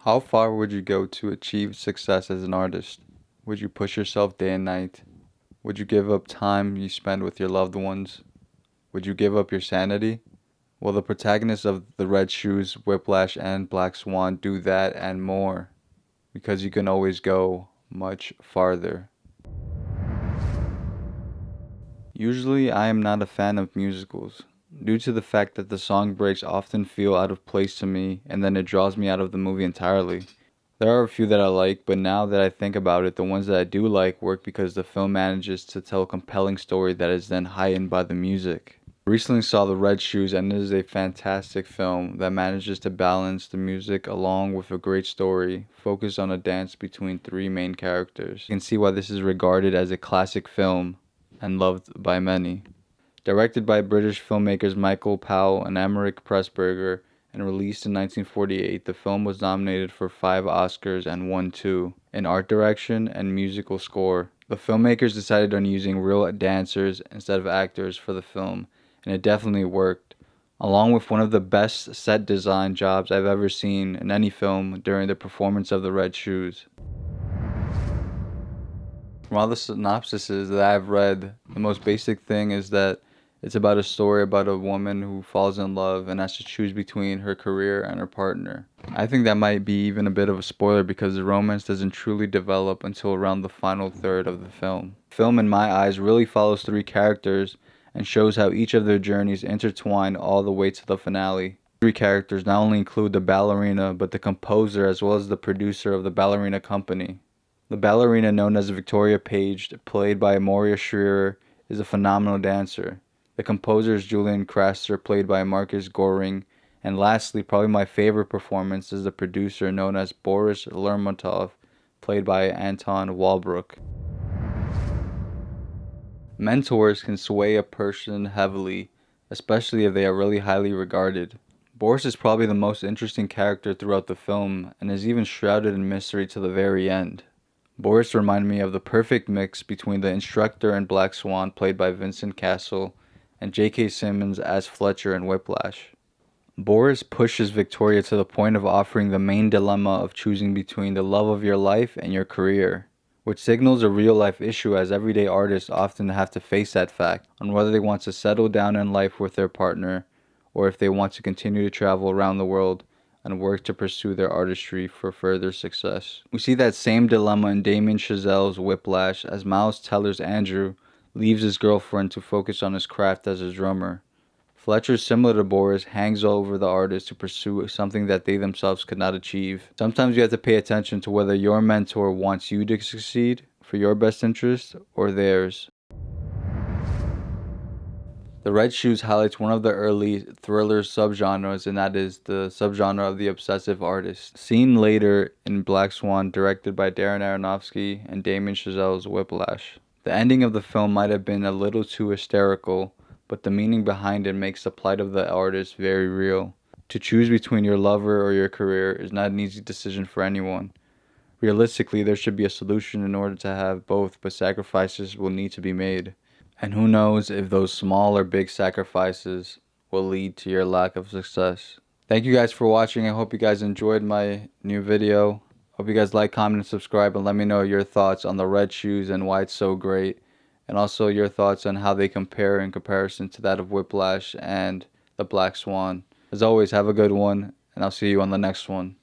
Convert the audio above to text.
How far would you go to achieve success as an artist? Would you push yourself day and night? Would you give up time you spend with your loved ones? Would you give up your sanity? Well, the protagonists of The Red Shoes, Whiplash, and Black Swan do that and more, because you can always go much farther. Usually, I am not a fan of musicals, due to the fact that the song breaks often feel out of place to me and then it draws me out of the movie entirely. There are a few that I like, but now that I think about it, the ones that I do like work because the film manages to tell a compelling story that is then heightened by the music. I recently saw The Red Shoes, and it is a fantastic film that manages to balance the music along with a great story, focused on a dance between three main characters. You can see why this is regarded as a classic film and loved by many. Directed by British filmmakers Michael Powell and Emmerich Pressburger, and released in 1948, the film was nominated for 5 Oscars and won 2 in art direction and musical score. The filmmakers decided on using real dancers instead of actors for the film, and it definitely worked, along with one of the best set design jobs I've ever seen in any film during the performance of The Red Shoes. From all the synopsises that I've read, the most basic thing is that it's about a story about a woman who falls in love and has to choose between her career and her partner. I think that might be even a bit of a spoiler because the romance doesn't truly develop until around the final third of the film. The film, in my eyes, really follows 3 characters and shows how each of their journeys intertwine all the way to the finale. 3 characters not only include the ballerina, but the composer as well as the producer of the ballerina company. The ballerina, known as Victoria Page, played by Moria Shearer, is a phenomenal dancer. The composer is Julian Krasser, played by Marcus Goring. And lastly, probably my favorite performance is the producer, known as Boris Lermontov, played by Anton Walbrook. Mentors can sway a person heavily, especially if they are really highly regarded. Boris is probably the most interesting character throughout the film, and is even shrouded in mystery to the very end. Boris reminded me of the perfect mix between the instructor in Black Swan, played by Vincent Cassel, and J.K. Simmons as Fletcher in Whiplash. Boris pushes Victoria to the point of offering the main dilemma of choosing between the love of your life and your career, which signals a real-life issue, as everyday artists often have to face that fact on whether they want to settle down in life with their partner or if they want to continue to travel around the world and work to pursue their artistry for further success. We see that same dilemma in Damien Chazelle's Whiplash, as Miles Teller's Andrew leaves his girlfriend to focus on his craft as a drummer. Fletcher, similar to Boris, hangs over the artist to pursue something that they themselves could not achieve. Sometimes you have to pay attention to whether your mentor wants you to succeed for your best interest or theirs. The Red Shoes highlights one of the early thriller subgenres, and that is the subgenre of the obsessive artist, seen later in Black Swan, directed by Darren Aronofsky, and Damien Chazelle's Whiplash. The ending of the film might have been a little too hysterical, but the meaning behind it makes the plight of the artist very real. To choose between your lover or your career is not an easy decision for anyone. Realistically, there should be a solution in order to have both, but sacrifices will need to be made. And who knows if those small or big sacrifices will lead to your lack of success. Thank you guys for watching. I hope you guys enjoyed my new video. Hope you guys like, comment, and subscribe, and let me know your thoughts on the Red Shoes and why it's so great. And also your thoughts on how they compare in comparison to that of Whiplash and the Black Swan. As always, have a good one, and I'll see you on the next one.